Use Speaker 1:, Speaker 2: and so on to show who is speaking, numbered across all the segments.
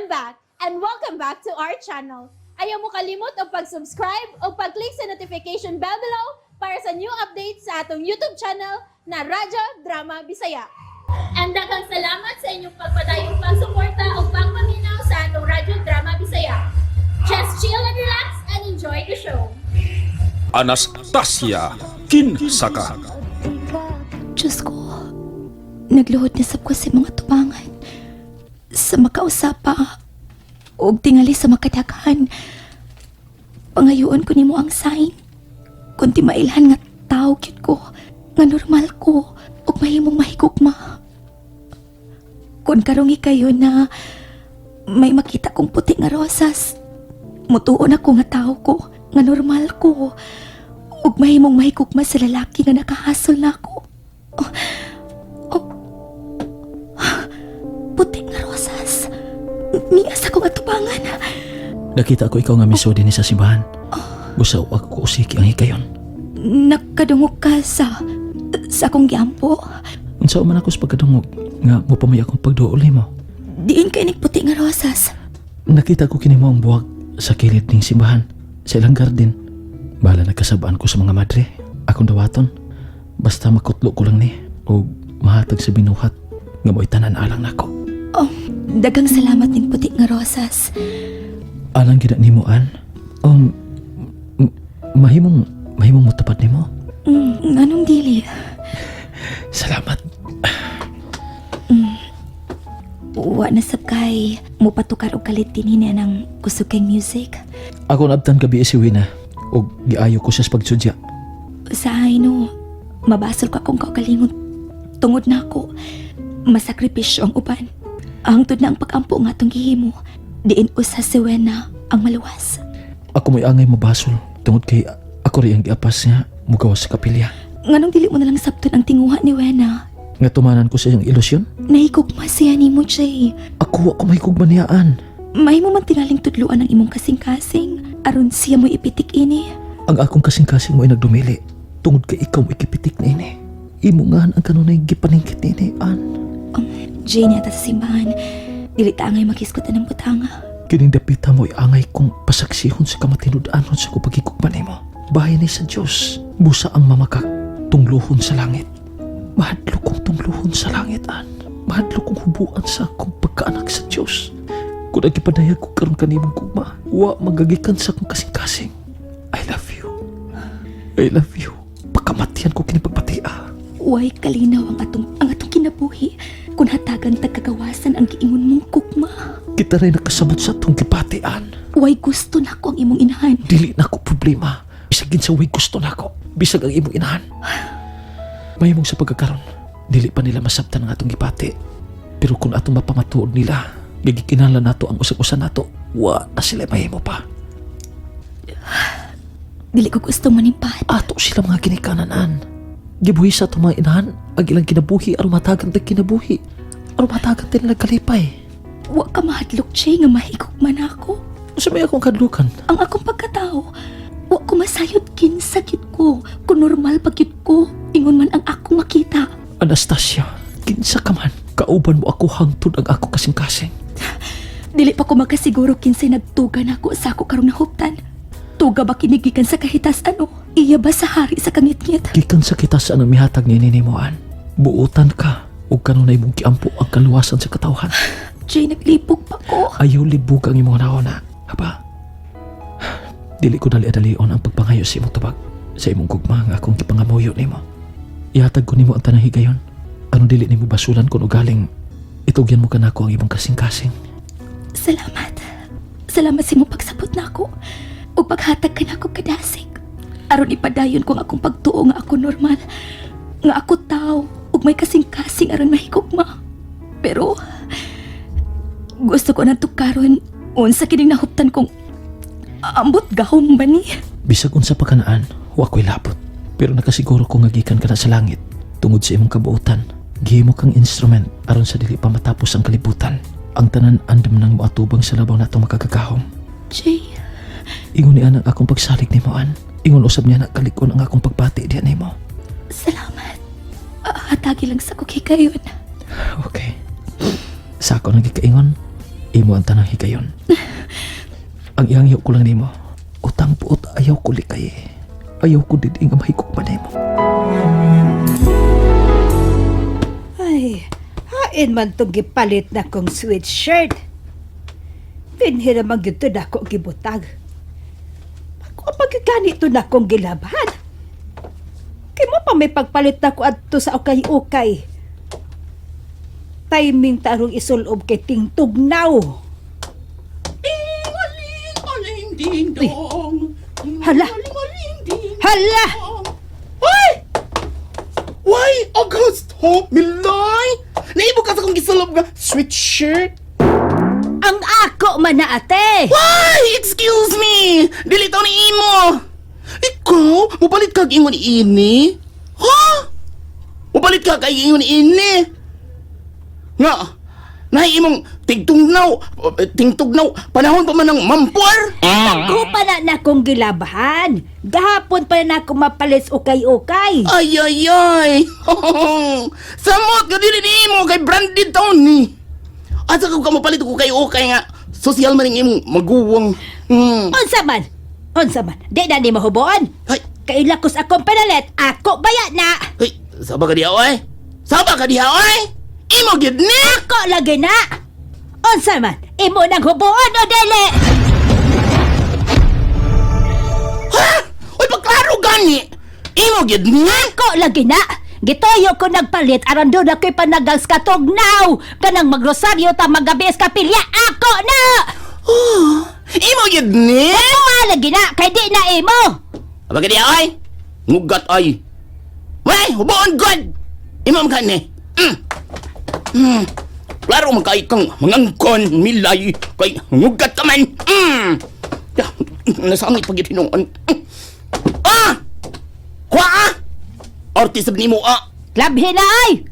Speaker 1: back and welcome back to our channel. Ayaw mo kalimot o pag-subscribe o pag-click sa notification bell below para sa new updates sa atong YouTube channel na Radyo Drama Bisaya. And daghang salamat sa inyong pagpadayong pagsuporta o pagpaminaw sa atong Radyo Drama Bisaya. Just chill and relax and enjoy the show.
Speaker 2: Anastasia Kinsaka.
Speaker 3: Diyos ko, nagluhod na sab ko sa mga tubangan. Sa makausapa o tingali sa makadaghan. Pangayuon ko nimo ang sign. Kunti mailhan nga tao gyud ko, nga normal ko, o mahimong mahigugma. Kung karong kayo na may makita kong puti nga rosas, mutuon ako nga tao ko, nga normal ko, ug mahimong mahigugma sa lalaki nga nakahasol na ako. Puti nga rosas. Niyas ako nga tubangan.
Speaker 4: Nakita ko ikaw nga miso din sa simbahan. Gusto ako usiki ang hikayon.
Speaker 3: Nakadungog ka sa akong giampo.
Speaker 4: Unsa man ako sa pagkadungog nga mo pamay akong pagduuli mo.
Speaker 3: Diin kay puti nga rosas.
Speaker 4: Nakita ko kini mo ang buwag sa kilid ning simbahan sa ilang garden. Bala nagkasabaan ko sa mga madre. Akong dawaton. Basta makutlo ko lang ni o mahatag sa binuhat nga mo'y tanan alang nako.
Speaker 3: Oh, dagang salamat ning puti nga rosas.
Speaker 4: Alang gina nimuan. Mahimong mutapad nimo.
Speaker 3: Anong dili?
Speaker 4: Salamat.
Speaker 3: Wa na sab kay mo patukar og kalit dinhi ng kusog kay music.
Speaker 4: Ako nabtan gabi si Wina o giayo ko siya sa pagsudya.
Speaker 3: Sa no, mabasol ko akong kaugalingon. Tungod na ako, masakripisyo ang uban. Hangtod na ang pag-ampo nga itong gihimo, diin usa si Wena ang maluwas.
Speaker 4: Ako mo'y angay mabasol tungod kay ako rin ang giapas niya mugawas sa kapilya.
Speaker 3: Nganong dili mo nalang sabton ang tinguha ni Wena?
Speaker 4: Nga tumanan ko sa iyang ilusyon.
Speaker 3: Nahigugma siya ni mo, Jay.
Speaker 4: Ako may kugmaniyaan.
Speaker 3: May mo man tinaling tudluan ang imong kasing-kasing aron siya mo ipitik ini.
Speaker 4: Ang akong kasing-kasing mo'y nagdumili tungod kay ikaw mo'y ikipitik na ini. Imo nga ang kanunay gipaningkit ni ini, An.
Speaker 3: Jay niya ta sa simbahan. Dili ta angay makiskotan ng butanga.
Speaker 4: Kining dapita mo'y angay kong pasaksihon sa kamatinud-anon sa kupagikugman mo. Bahay ni sa Diyos, busa ang mamakak, tungluhon sa langit. Mahadlo kong tungluhon sa langit, An. Mahadlo kong hubuan sa akong pagkaanak sa Diyos. Kung nagipadayag ko karon kanimong kugma, wa magagikan sa akong kasing-kasing. I love you. I love you. Pagkamatian ko kinipagpatia.
Speaker 3: Way kalinaw ang atong kinabuhi kung hatagan tagkagawasan ang giingon mong kugma.
Speaker 4: Kita rin nakasabot sa atong gipatian.
Speaker 3: Way gusto na ko ang imong inahan.
Speaker 4: Dili na ko problema. Bisagin sa way gusto na ko. Bisag ang imong inahan. Mahimong sa pagkakaroon, dili pa nila masabtan ang atong gipati. Pero kung atong mapamatuod nila, gigikinahanglan nato ang usag-usa nato, wa na sila mahimo pa.
Speaker 3: Dili ko gusto manimpat.
Speaker 4: Ato sila mga ginikananan. Gibuhi sa atong mga inahan, ang ilang kinabuhi, aron matagan tag kinabuhi. Aron matagan tayo nagkalipay.
Speaker 3: Wa ka mahadlok, Jay, nga mahigugman ako.
Speaker 4: Sa may akong kadlukan,
Speaker 3: Ang akong pagkatao, wa ko masayod kinsakit ko. Kung normal pagyud ko, ingon man ang akong makita.
Speaker 4: Anastasia, kinsa ka man, kauban mo ako hangtod ang ako kasing-kasing.
Speaker 3: Dili pa ko makasiguro kinsay nagtugan ako sa ako karong nahuptan. Tuga ba kinigikan sa kahitasan o iya ba sa hari sa kangit-ngit?
Speaker 4: Gikan sa kita sa anang mihatag ni Ninimuan. Buutan ka, o kanunay mong kiampo ang kaluwasan sa katawhan.
Speaker 3: Jay, naglipog pa ko.
Speaker 4: Ayaw libog ang imong naona. Haba, dili ko dali-adalion ang pagpangayo sa imong tubag. Sa imong gugma nga akong kipangamuyo nimo. Ihatag ko nimo ang tanang higayon. Ano dili nimo basulan kung ugaling itugyan mo kanako ang imong kasing-kasing.
Speaker 3: Salamat. Salamat sa imong pagsabot na ako. O paghatag ka na ako kadasig. Aron ipadayon ko ang akong pagtuo nga ako normal. Nga ako tao. Ug may kasing-kasing aron mahigugma. Pero gusto ko na tukaron unsa kining nahuptan kong ambot gahom ba ni?
Speaker 4: Bisag unsa pa kanaan, wa ko'y labot. Pero nakasiguro ko nga gikan ka na sa langit. Tungod sa imong kabuutan, gihimo kang instrument aron sa dili pa matapos ang kalibutan. Ang tanan andam nang moatubang sa labaw natong makagagahom.
Speaker 3: Jay,
Speaker 4: Ingon niya ang akong pagsalig ni Moan. Ingon usab niya na kalikon ang akong pagpati diyan ni mo.
Speaker 3: salamat. Hatagi lang sa kuki kayon.
Speaker 4: Okay. Sa ako nang gikaingon, imo ang tanang higayon. Ang iyangyo ko lang nimo, utang puot ayaw ko likay. Ayaw ko didi nga mahigugma nimo.
Speaker 2: Ay, hain man itong gipalit na kong sweatshirt. Pinhira man gito na akong gibutag. Ako pagkaganito na akong gilaban. Kaya mo pa may pagpalit na ko adto sa ukay-ukay. Timing tarong isulob kay tingtugnaw.
Speaker 5: Aling ding dong.
Speaker 2: Hala! Hala!
Speaker 5: Ay! Why, Augusto? Milay! Naibo ka sa kong gisalab nga sweatshirt?
Speaker 2: Ang ako man na ate!
Speaker 5: Why? Excuse me! Dilitaw ni Imo! Ikaw? Mupalit ka ingon ni ini? Ha? Mupalit ka kay ingon ni ini? Nga, nahi imong tingtugnaw, panahon pa man ng mampor?
Speaker 2: Ako pa na akong gilabahan. Gahapon pa na ako mapalis ukay-ukay.
Speaker 5: Ay, ay, ay! Samot ka dili ni Imo kay branded taon ni! Asa ka mapalit ko kay okay nga social man ng imong maguwang.
Speaker 2: Unsa man? Unsa man? Di na ni mahuboan.
Speaker 5: Ay,
Speaker 2: Kailakos akong panalit, ako bayad na.
Speaker 5: ay, saba ka diha oy? Saba ka diha oy? Imo gid ni?
Speaker 2: Ako lagi na. Unsa man? Imo nang huboan o dili?
Speaker 5: Ha? Oy, pagklaro gani. Imo gid ni?
Speaker 2: Ako lagi na. Gitoyo ko nagpalit aron doon ako'y panagang skatugnaw. Kanang magrosaryo ta magabis kapilya. Ako na.
Speaker 5: Imo gid ni?
Speaker 2: Ako lagi na. Kay di na imo.
Speaker 5: Saba ka diha oy? Ngugat oy. Wey, huboon god. Imo man ni. Klaro man kay kang mangangkon milay kay ngugat ka man. Nasangit pag itinuan. Kwa! Artist ni mo
Speaker 2: Labhi na ay.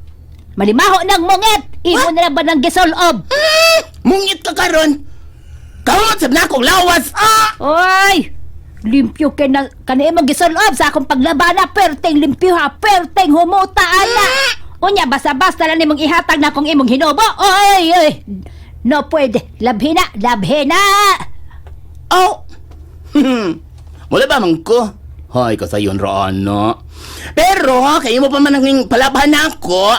Speaker 2: Malimaho ng mungit. Imo na lang ba ng gisolob?
Speaker 5: Mungit ka karon. Kamot sab na akong lawas.
Speaker 2: Oy! Limpyo kay na kanimo gisolob sa akong paglabana. Perteng limpyo ha. Perteng humuta ana. Unya basta-basta lang nimong ihatag na kung imong hinubo. Oy! Oy! No pwede. Labhi na. Labhi na.
Speaker 5: Oh. Wala ba man ko? Hay kasayon ra ana. Pero kayo mo pa man naging palaban ako.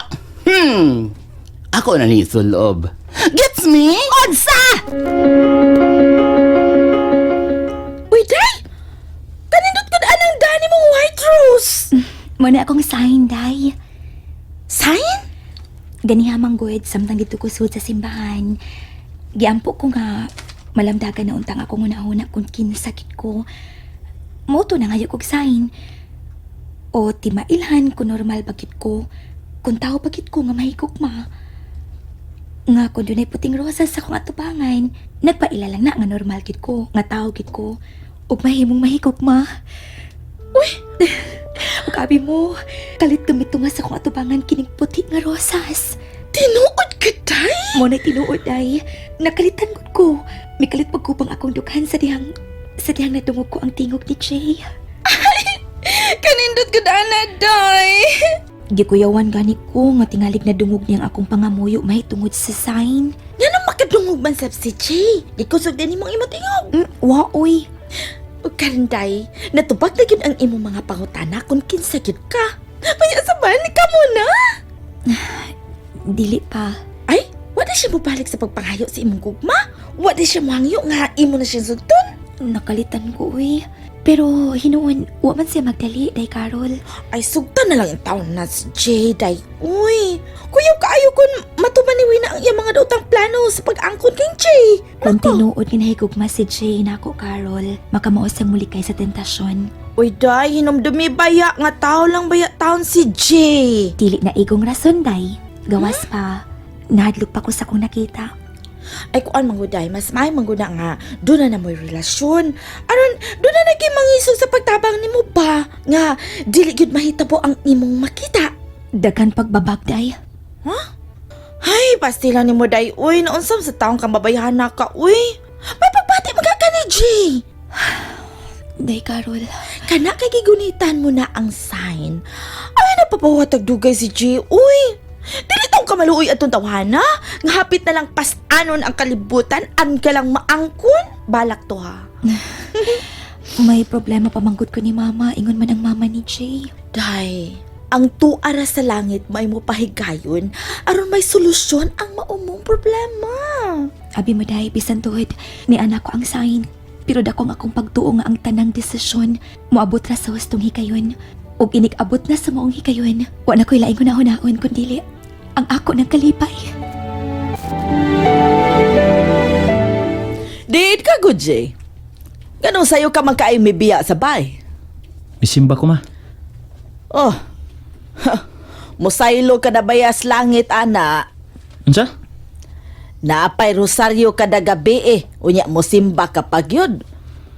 Speaker 5: Ako na ni sulob. Gets me?
Speaker 2: Unsa?
Speaker 6: Uy, day! Kanindot ko daan ang dani mong white rose!
Speaker 3: Muna akong sign, day.
Speaker 6: Sign?
Speaker 3: Ganihamang good, samtang dito ko sud sa simbahan. Giampo ko nga, malamdagan na untang ako una-una kung kinasakit ko. Moto na ngayon kong sign. O timailhan kung normal bakit ko. Kung tao bakit ko nga mahigugma. Nga kung doon ay puting rosas sa kong atubangan, nagpaila lang na nga normal kit ko, nga tao kit ko. Ug mahimong mahigugma. Uy! Ugabi mo, kalit gamit to nga sa kong atubangan kining puti nga rosas.
Speaker 6: Tinuod ka, day?
Speaker 3: Mo na tinuod ay, nakalitan ko. May kalit pagkupang akong dukhan sa dihang natungog ko ang tingog ni Jay.
Speaker 6: Kanindot ko daan na, day!
Speaker 3: Gikuyawan gani ko nga tingalig na dungog niyang akong pangamuyo mahitungod sa sign.
Speaker 6: Nga nang makadungog man sab si Jay. Ikusog din imong imo tingog.
Speaker 3: Waoy.
Speaker 6: O karinday, natubag na yun ang imong mga pangutana kung kinsa yun ka. Maya sa bani ka muna.
Speaker 3: Dili pa.
Speaker 6: Ay, wala siya mo balik sa pagpanghayo sa imong gugma? Wala siya mo hangyo nga imo na siya sugton?
Speaker 3: Nakalitan ko uy. Pero hinuon, wa man siya magdali, day Carol.
Speaker 6: Ay, sugtan na lang yung taon na si Jay, day. Uy, kuyaw kaayo kung matumaniwi na ang iyang mga dautang plano sa pag-angkon kay Jay.
Speaker 3: Kung tinuod ginahigugma si Jay nako Carol, makamaos ang muli kay sa tentasyon.
Speaker 6: Uy, day, hinumdumi baya nga tao lang baya taon si Jay.
Speaker 3: Dili na igong rason, day. Gawas pa. Nahadlok pa ko sa kong nakita.
Speaker 6: Ay, kuan mangguday, mas may mangguda nga, doon na mo'y relasyon. Aron, doon na naging mangisog sa pagtabang ni mo ba? Nga, dili gyud mahitabo ang imong makita.
Speaker 3: Daghan pagbabag, day.
Speaker 6: Ay, pastila ni mo, day. Uy, naunsam sa taong kang babayahan na ka, uy. May pagpati magkaka ni Jay.
Speaker 3: Day Carol.
Speaker 6: Kana kay gigunitan mo na ang sign. Ay, napapawatag dugay si Jay, uy. Dili tong kamaluoy atong tawhana. Nga hapit na lang pas-anon ang kalibutan, an ka lang maangkon. Balak to ha.
Speaker 3: May problema pamanggod ko ni Mama. Ingon man ang mama ni Jay.
Speaker 6: Day, ang tuara sa langit may mo pahigayon aron may solusyon ang maumong problema.
Speaker 3: Abi mo day, bisan tuhod ni anak ko ang sign. Pero dako nga akong pagtuo nga ang tanang desisyon moabot ra sa wastong hikayon. Ug inig-abot na sa maong hikayon. Wa na ko'y laing hunahon kundi ang ako ng kalipay.
Speaker 6: Diid ka, good Jay. Ganun sa'yo ka magkaay may biya sa bay.
Speaker 4: Misimba ko, ma.
Speaker 6: Oh, musaylo ka na bayas langit, ana.
Speaker 4: Unsa?
Speaker 6: Naapay rosaryo kada gabi unya mo simba kapag yun.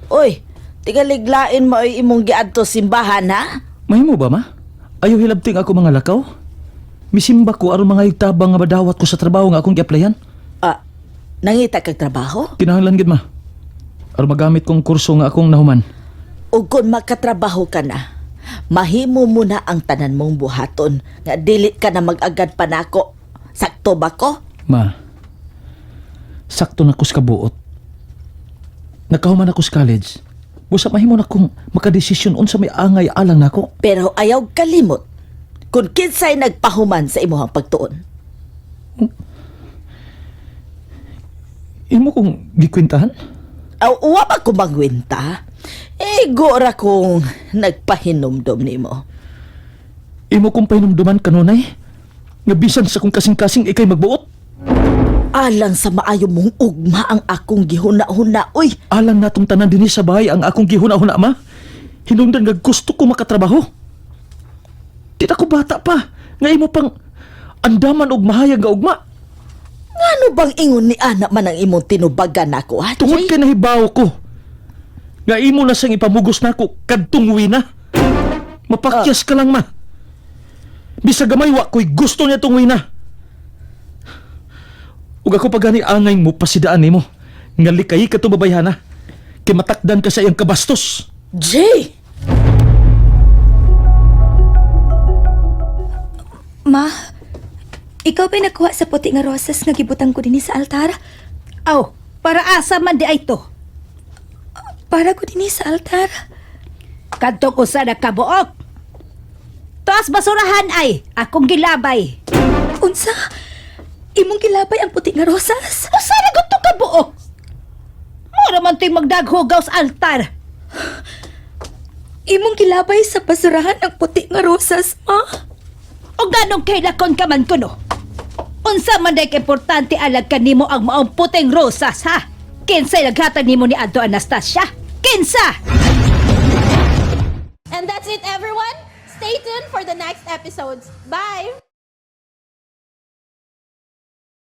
Speaker 6: Uy, tigaliglain mo ay imong giadto simbahan ha?
Speaker 4: Mahimo ba, ma? Ayaw hilabting ako mga lakaw? Misimba ko aron mga igtabang nga madawat ko sa trabaho nga akong gi-applyan.
Speaker 6: Ah, nangita kag trabaho?
Speaker 4: Kinahanglan gid, ma. Aron magamit kong kurso nga akong nahuman.
Speaker 6: Ug kung makatrabaho ka na, mahimo mo na ang tanan mong buhaton nga dili ka na mag-agad pa nako. Sakto ba ko?
Speaker 4: Ma, sakto na ko sa kabuot. Nakahuman ako sa college. Busa mahimo na kong makadesisyon unsa may angay alang nako.
Speaker 6: Pero ayaw kalimot kung kinsay nagpahuman sa imuhang pagtuon.
Speaker 4: Imo kong gikwentahan?
Speaker 6: Aw, uwa ba ko magwinta? Gora kong nagpahinumdom nimo.
Speaker 4: Imo kong pahinumduman kanunay? Nga bisan sa kong kasing-kasing ikay magbuot?
Speaker 6: Alang sa maayo mong ugma ang akong gihuna-huna, uy.
Speaker 4: Alang natong tanan dinhi sa bahay ang akong gihuna-huna, ma. Hinungdan nga gusto ko makatrabaho. Di na ko bata pa. Nga imo pang andaman og mahayag nga ugma.
Speaker 6: Ngano bang ingon ni anak man ang imong tinubagan ako, ha?
Speaker 4: Tungod kay nahibaw ko. Nga imo na sang ipamugos nako kadtong na. Mapakyas ka lang, ma. Bisag gamay wa ko'y gusto niya tong na. Ug ako pagani angay mo pasidaan nimo. Nga likay ka to babayhana. Kay matakdan ka sa iyang kabastos.
Speaker 6: Jay!
Speaker 3: Ma, ikaw ba'y nakuha sa puti nga rosas nga gibutang ko dinhi sa altar?
Speaker 2: Aw, para asa man di ay to.
Speaker 3: Para ko dinhi sa altar.
Speaker 2: Kadtong usa na kabuok. Taas basurahan ay akong gilabay.
Speaker 3: Unsa? Imong gilabay ang puti nga rosas?
Speaker 2: Usa na gud to kabuok. Mura man to'y magdaghugaw sa altar.
Speaker 3: Imong gilabay sa basurahan ang puti nga rosas, ma?
Speaker 2: O ganong kailakon ka man kuno. Unsa man day importante alag kanimo ang maong puting rosas, ha? Kinsay naghatag nimo ni Adto Anastasia? Kinsa?
Speaker 1: And that's it, everyone. Stay tuned for the next episodes. Bye!